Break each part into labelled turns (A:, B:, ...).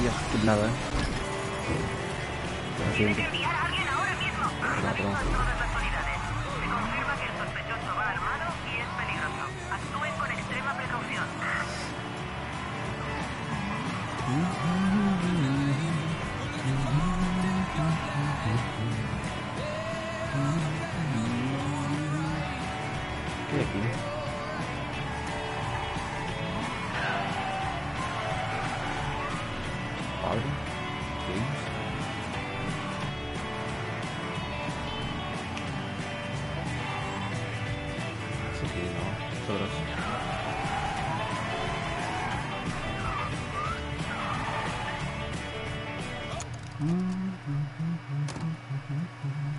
A: ya es nada, ¿eh?
B: Tiene que enviar a alguien ahora mismo. Aviso a todas las unidades. Se confirma que el sospechoso va armado y es peligroso. Actúen con extrema precaución.
A: ¿Qué hay aquí? Padre, James. Así que no, nosotros.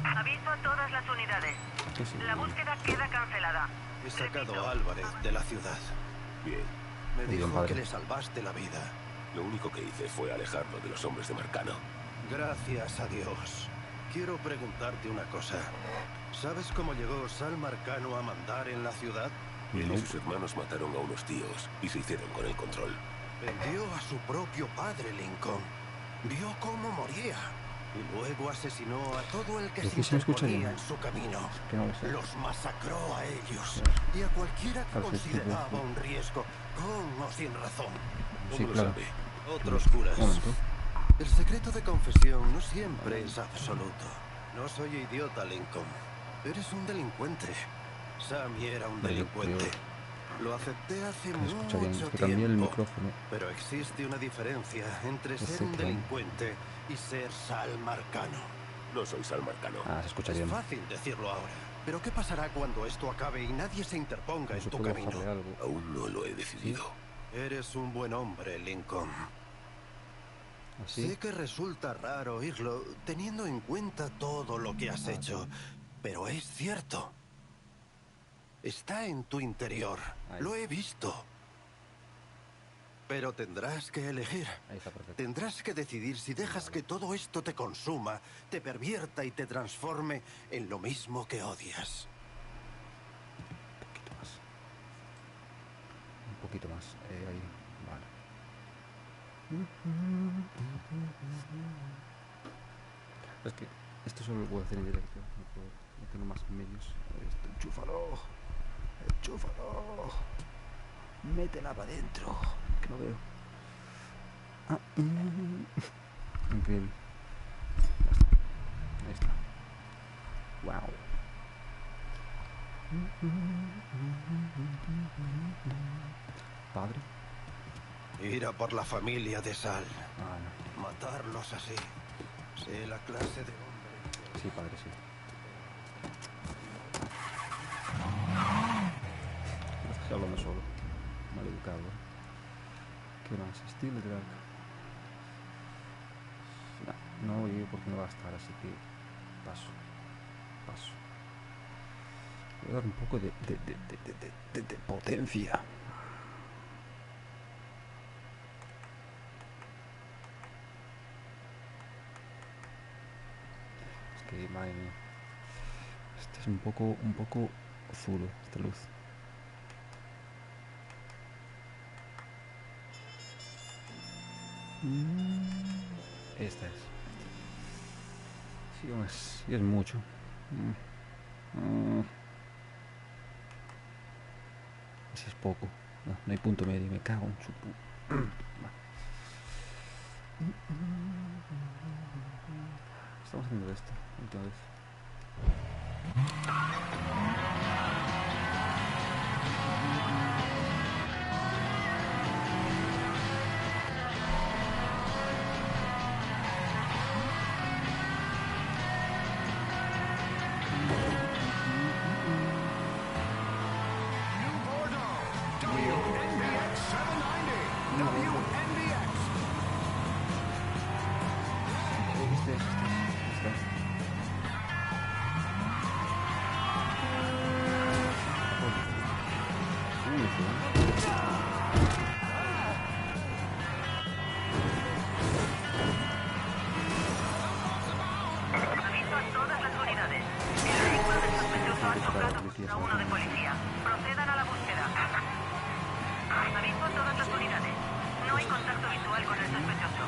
B: Aviso a todas las unidades.
A: ¿Qué es?
B: La búsqueda queda cancelada.
C: He sacado a Álvarez de la ciudad.
D: Bien.
C: Me
A: Muy bien,
C: dijo
A: padre.
C: que le salvaste la vida.
D: Lo único que hice fue alejarlo de los hombres de Marcano.
C: Gracias a Dios. Quiero preguntarte una cosa. ¿Sabes cómo llegó Sal Marcano a mandar en la ciudad?
D: Él y sus hermanos mataron a unos tíos y se hicieron con el control.
C: Vendió a su propio padre, Lincoln. Vio cómo moría. Y luego asesinó a todo el que
A: ¿De
C: se
A: qué se me escucha
C: interponía
A: bien?
C: en su camino.
A: Que no lo sé.
C: Los masacró a ellos. Y a cualquiera que
A: Al principio,
C: consideraba
A: sí.
C: un riesgo, con o sin razón.
A: Sí,
D: ¿Cómo lo
A: claro.
D: sabe?
C: Otros curas.
A: Un momento.
C: El secreto de confesión no siempre es absoluto. No soy idiota, Lincoln. Eres un delincuente. Sammy era un
A: Pero yo
C: delincuente.
A: creo
C: Lo acepté hace
A: que se escucha bien.
C: mucho
A: Es que cambié el
C: tiempo.
A: micrófono.
C: Pero existe una diferencia entre
A: Ese
C: ser un
A: tren.
C: delincuente y ser Sal Marcano.
D: No soy Sal Marcano.
A: Ah, se escucha
C: Es
A: bien.
C: fácil decirlo ahora. Pero ¿qué pasará cuando esto acabe y nadie se interponga
A: No
C: en
A: se
C: tu
A: puede
C: camino?
A: bajarle algo.
D: Aún no lo he decidido.
C: Eres un buen hombre, Lincoln.
A: Así.
C: Sé que resulta raro oírlo, teniendo en cuenta todo lo que has hecho, pero es cierto. Está en tu interior.
A: Ahí.
C: Lo he visto. Pero tendrás que elegir.
A: Ahí está perfecto.
C: Tendrás que decidir si dejas que todo esto te consuma, te pervierta y te transforme en lo mismo que odias.
A: Un poquito más. Un poquito más. Ahí. Vale. Es que esto solo lo puedo hacer en directo. No tengo más medios. Esto, enchúfalo. Enchúfalo. Métela para adentro. Que no veo. Ah, increíble. Ya está. Ahí está. Wow. Padre.
C: Ir a por la familia de Sal.
A: Ah, no.
C: Matarlos así. Sé la clase de hombre.
A: Sí, padre, sí. Estoy hablando solo. Mal educado. ¿Qué más? Steel Drag. No voy a ir porque no va a estar, así que paso. Paso. Voy a dar un poco de potencia. Es que, madre mía. Este es un poco oscuro, esta luz. Esta es. Sí, es mucho. Si es poco. No hay punto medio, me cago en su Estamos haciendo esto, entonces.
B: Aviso a todas las unidades. El vehículo del sospechoso ha chocado a uno de policía. Procedan a la búsqueda. Aviso a todas las unidades. No hay contacto visual con el sospechoso.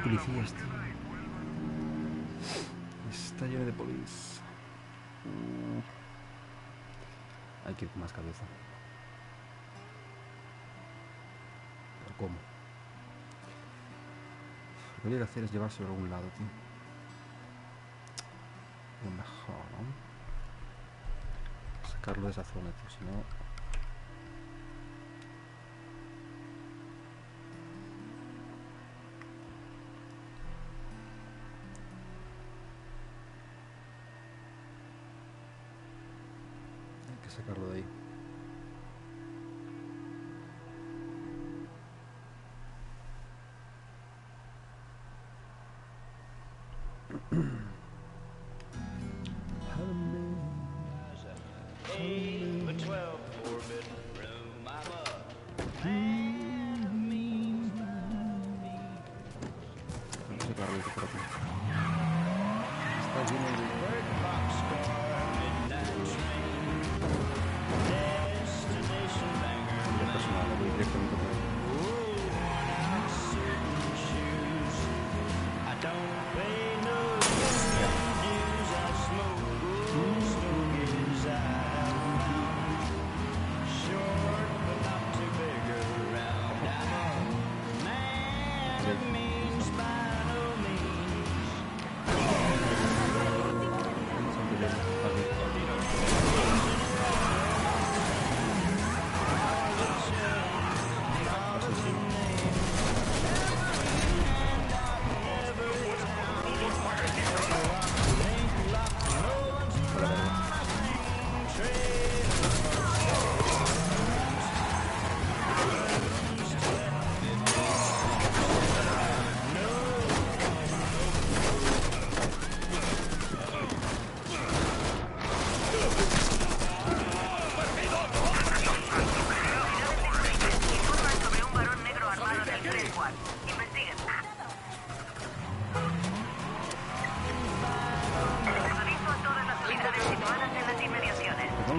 A: policías, tío. Está lleno de polis. Hay que ir con más cabeza. ¿Pero cómo? Lo que habría que hacer es llevárselo a algún lado, tío. Lo mejor, ¿no? Sacarlo de esa zona, tío. Si no... sacarlo de ahí. Vamos a sacarlo de por aquí. Está lleno de... personal, voy directamente por ahí.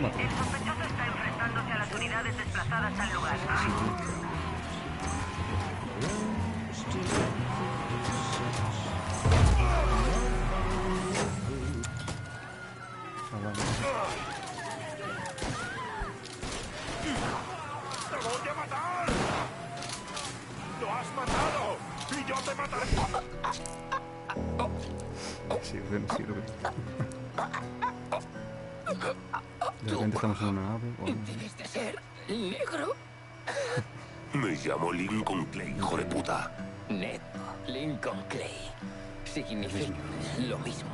B: El sospechoso está enfrentándose a las unidades desplazadas al lugar.
E: ¡Te voy a matar! ¡Lo has matado! ¡Y yo te mataré!
A: Sí, bueno, sí, lo que... De repente estamos en una nave o algo.
F: Debes de ser negro.
D: Me llamo Lincoln Clay, hijo de puta.
F: Ned Lincoln Clay. Significa lo mismo.